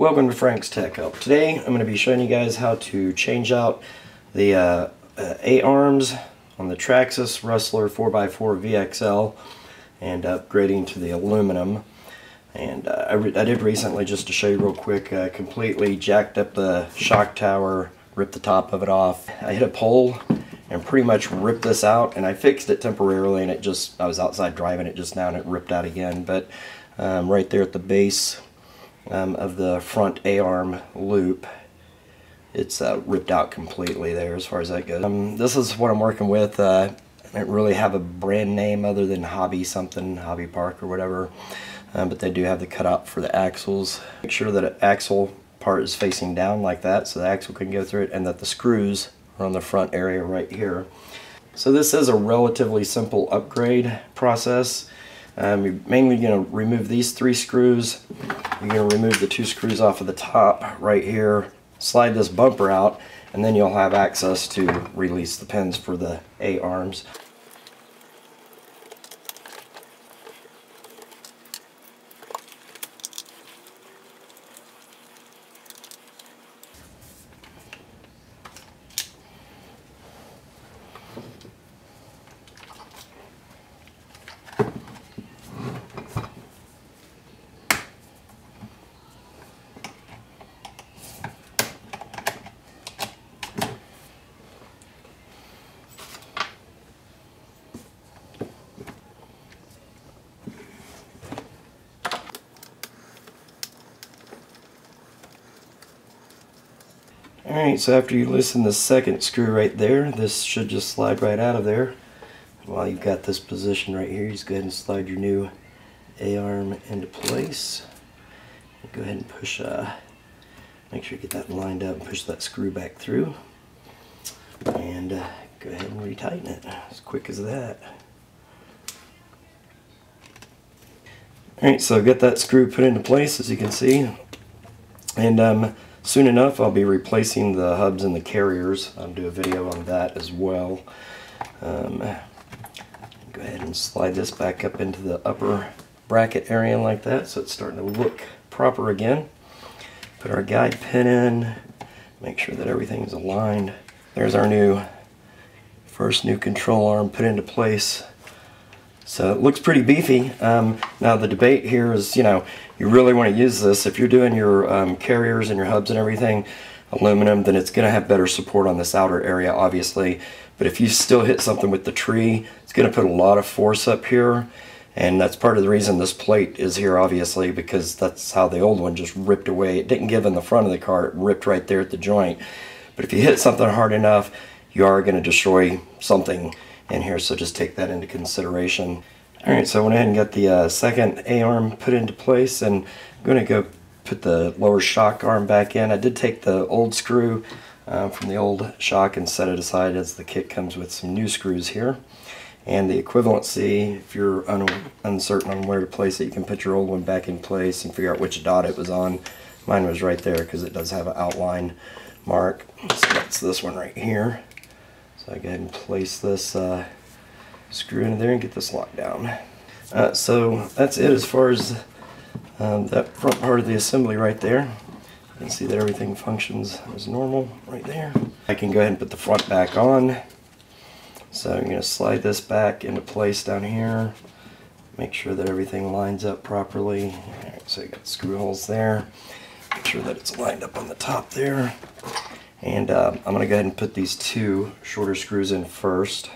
Welcome to Frank's Tech Help. Today I'm going to be showing you guys how to change out the A-arms on the Traxxas Rustler 4x4 VXL and upgrading to the aluminum. And I did recently, just to show you real quick, completely jacked up the shock tower, ripped the top of it off. I hit a pole and pretty much ripped this out, and I fixed it temporarily, and I was outside driving it just now and it ripped out again. But right there at the base of the front A-arm loop, it's ripped out completely there as far as that goes. This is what I'm working with. I don't really have a brand name other than Hobby Park or whatever, but they do have the cutout for the axles. Make sure that an axle part is facing down like that so the axle can go through it, and that the screws are on the front area right here. So this is a relatively simple upgrade process. You're mainly going to remove these 3 screws. You're going to remove the 2 screws off of the top right here, slide this bumper out, and then you'll have access to release the pins for the A-arms. Alright, so after you loosen the second screw right there, this should just slide right out of there. And while you've got this position right here, you just go ahead and slide your new A-arm into place. Go ahead and push, make sure you get that lined up and push that screw back through. And go ahead and retighten it, as quick as that. Alright, so I've got that screw put into place, as you can see. And soon enough, I'll be replacing the hubs and the carriers. I'll do a video on that as well. Go ahead and slide this back up into the upper bracket area like that, so it's starting to look proper again. Put our guide pin in, make sure that everything's aligned. There's our first new control arm put into place. So it looks pretty beefy. Now the debate here is, you really want to use this. If you're doing your carriers and your hubs and everything aluminum, then it's going to have better support on this outer area, obviously. But if you still hit something with the tree, it's going to put a lot of force up here. And that's part of the reason this plate is here, obviously, because that's how the old one just ripped away. It didn't give in the front of the car, it ripped right there at the joint. But if you hit something hard enough, you are going to destroy something in here, so just take that into consideration. Alright, so I went ahead and got the second A-arm put into place, and I'm going to go put the lower shock arm back in. I did take the old screw from the old shock and set it aside, as the kit comes with some new screws here. And the equivalency, if you're uncertain on where to place it, you can put your old one back in place and figure out which dot it was on. Mine was right there because it does have an outline mark. So that's this one right here. So I go ahead and place this screw into there and get this locked down. So that's it as far as that front part of the assembly right there. You can see that everything functions as normal right there. I can go ahead and put the front back on. So I'm going to slide this back into place down here. Make sure that everything lines up properly. Alright, so you got screw holes there. Make sure that it's lined up on the top there. And I'm going to go ahead and put these 2 shorter screws in first.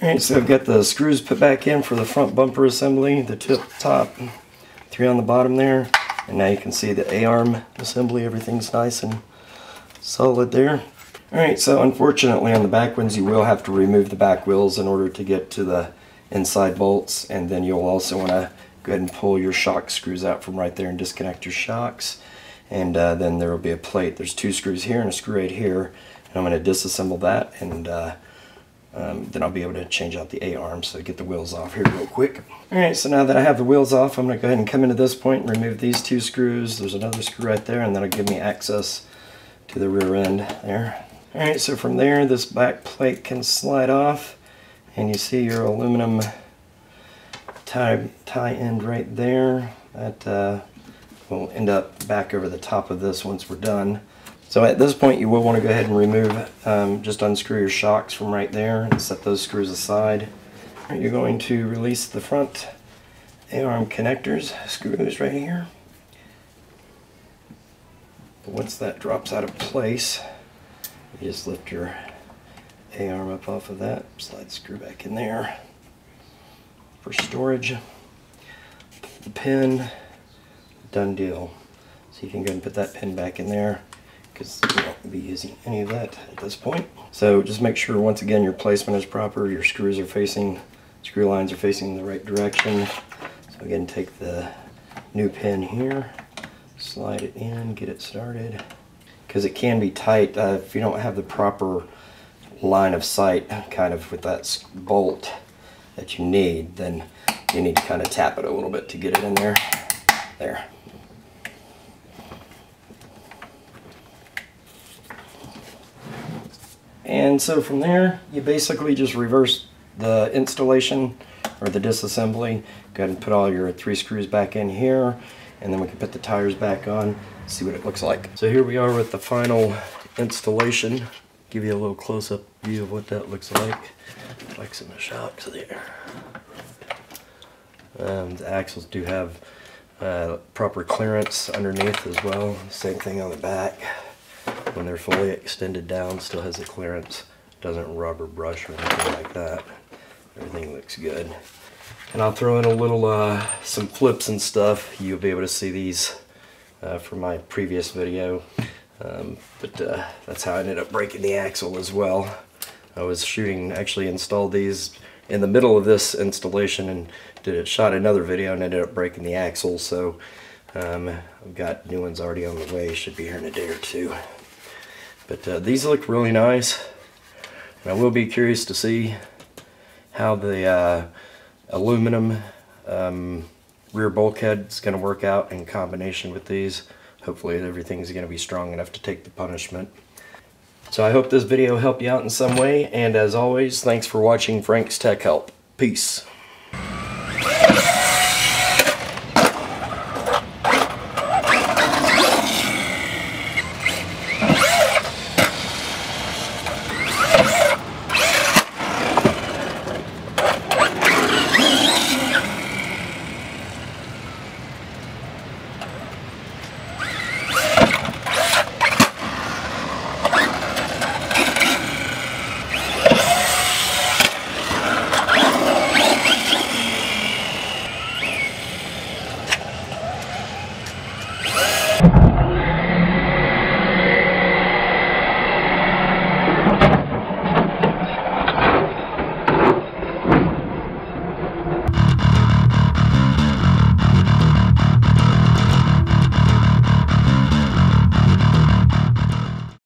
Alright, so I've got the screws put back in for the front bumper assembly, the top, 3 on the bottom there. And now you can see the A-arm assembly, everything's nice and solid there. Alright, so unfortunately on the back ones you will have to remove the back wheels in order to get to the inside bolts, and then you'll also want to go ahead and pull your shock screws out from right there and disconnect your shocks. And then there will be a plate. There's 2 screws here and a screw right here. And I'm going to disassemble that, and then I'll be able to change out the A-arm, so get the wheels off here real quick. Alright, so now that I have the wheels off, I'm going to go ahead and come into this point and remove these 2 screws. There's another screw right there, and that'll give me access to the rear end there. Alright, so from there this back plate can slide off, and you see your aluminum tie end right there. That will end up back over the top of this once we're done. So at this point you will want to go ahead and remove, just unscrew your shocks from right there and set those screws aside. You're going to release the front A-arm connectors, screws right here. Once that drops out of place, you just lift your A-arm up off of that, slide the screw back in there for storage. Put the pin, done deal. So you can go and put that pin back in there because we won't be using any of that at this point. So just make sure once again your placement is proper, your screws are facing, screw lines are facing the right direction. So again, take the new pin here, slide it in, get it started. Because it can be tight if you don't have the proper line of sight kind of with that bolt that you need, then you need to kind of tap it a little bit to get it in there. There. And so from there, you basically just reverse the installation or the disassembly. Go ahead and put all your 3 screws back in here, and then we can put the tires back on, see what it looks like. So here we are with the final installation. Give you a little close-up view of what that looks like. Flexing the shocks there. The axles do have proper clearance underneath as well. Same thing on the back. When they're fully extended down, still has the clearance. Doesn't rub or brush or anything like that. Everything looks good. And I'll throw in a little some flips and stuff. You'll be able to see these from my previous video. That's how I ended up breaking the axle as well. I was actually installed these in the middle of this installation and shot another video and ended up breaking the axle. So I've got new ones already on the way. Should be here in a day or two. But these look really nice. And I will be curious to see how the aluminum rear bulkhead is going to work out in combination with these. Hopefully everything's going to be strong enough to take the punishment. So I hope this video helped you out in some way, and as always, thanks for watching Frank's Tech Help. Peace.